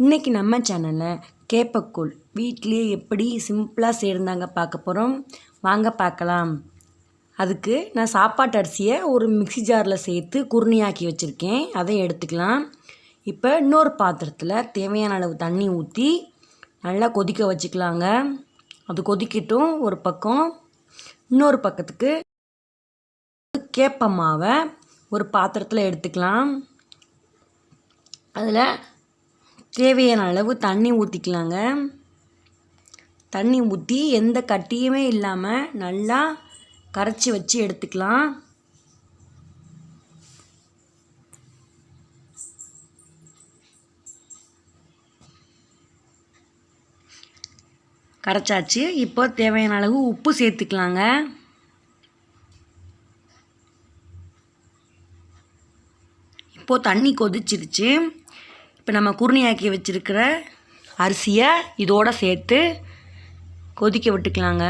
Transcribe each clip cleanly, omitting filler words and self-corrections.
இன்றைக்கி நம்ம சேனலில் கேப்பக்கூழ் வீட்டிலேயே எப்படி சிம்பிளாக செய்கிறதாங்க பார்க்க போகிறோம். வாங்க பார்க்கலாம். அதுக்கு நான் சாப்பாட்டு அரிசியை ஒரு மிக்ஸி ஜாரில் சேர்த்து குருணையாக்கி வச்சுருக்கேன். அதை எடுத்துக்கலாம். இப்போ இன்னொரு பாத்திரத்தில் தேவையான அளவு தண்ணி ஊற்றி நல்லா கொதிக்க வச்சுக்கலாங்க. அது கொதிக்கட்டும் ஒரு பக்கம். இன்னொரு பக்கத்துக்கு கேப்ப மாவை ஒரு பாத்திரத்தில் எடுத்துக்கலாம். அதில் தேவையான அளவு தண்ணி ஊற்றிக்கலாங்க. தண்ணி ஊற்றி எந்த கட்டியுமே இல்லாமல் நல்லா கரைச்சி வச்சு எடுத்துக்கலாம். கரைச்சாச்சு. இப்போ தேவையான அளவு உப்பு சேர்த்துக்கலாங்க. இப்போது தண்ணி கொதிச்சிருச்சு. இப்போ நம்ம குருணையாக்கி வச்சுருக்கிற அரிசியை இதோடு சேர்த்து கொதிக்க விட்டுக்கலாங்க.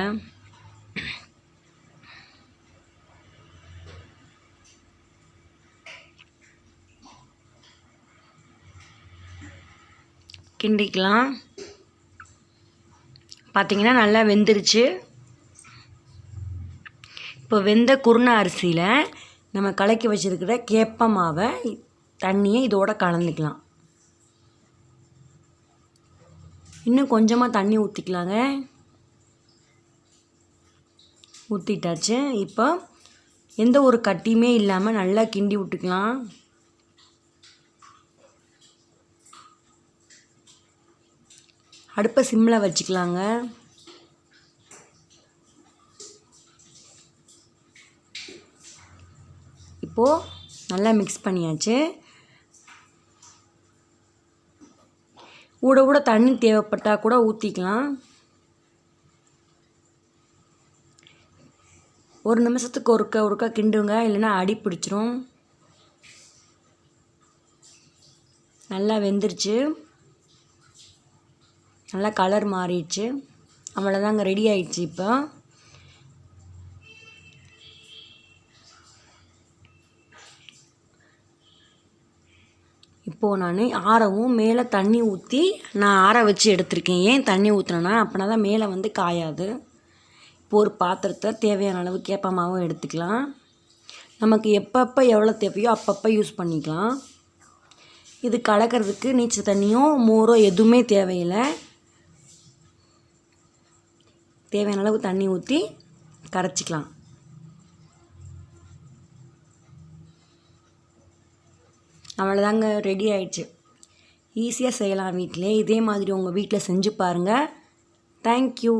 கிண்டிக்கலாம். பார்த்திங்கன்னா நல்லா வெந்துருச்சு. இப்போ வெந்த குருணை அரிசியில் நம்ம கலக்கி வச்சுருக்கிற கேப்ப மாவை தண்ணியை இதோடு கலந்துக்கலாம். இன்னும் கொஞ்சமாக தண்ணி ஊற்றிக்கலாங்க. ஊற்றிட்டாச்சு. இப்போ எந்த ஒரு கட்டியுமே இல்லாமல் நல்லா கிண்டி விட்டுக்கலாம். அடுப்பை சிம்மில் வச்சுக்கலாங்க. இப்போது நல்லா மிக்ஸ் பண்ணியாச்சு. ஊட தண்ணி தேவைப்பட்டால் கூட ஊற்றிக்கலாம். ஒரு நிமிஷத்துக்கு ஒருக்கா கிண்டுங்க, இல்லைன்னா அடி பிடிச்சிரும். நல்லா வெந்துருச்சு. நல்லா கலர் மாறிடுச்சு. அவ்வளோதாங்க, ரெடி ஆயிடுச்சு. இப்போது நான் ஆறவும் மேலே தண்ணி ஊற்றி நான் ஆற வச்சு எடுத்திருக்கேன். ஏன் தண்ணி ஊற்றினேன்னா அப்படின்னா தான் மேலே வந்து காயாது. இப்போ ஒரு பாத்திரத்தில் தேவையான அளவு கேப்ப மாவும் எடுத்துக்கலாம். நமக்கு எப்பப்போ எவ்வளோ தேவையோ அப்பப்போ யூஸ் பண்ணிக்கலாம். இது கலக்கிறதுக்கு நீச்சல் தண்ணியோ மோரோ எதுவுமே தேவையில்லை. தேவையான அளவு தண்ணி ஊற்றி கரைச்சிக்கலாம். அவ்வளோதாங்க, ரெடி ஆயிடுச்சு. ஈஸியாக செய்யலாம் வீட்டிலே. இதே மாதிரி உங்கள் வீட்டில் செஞ்சு பாருங்கள். தேங்க்யூ.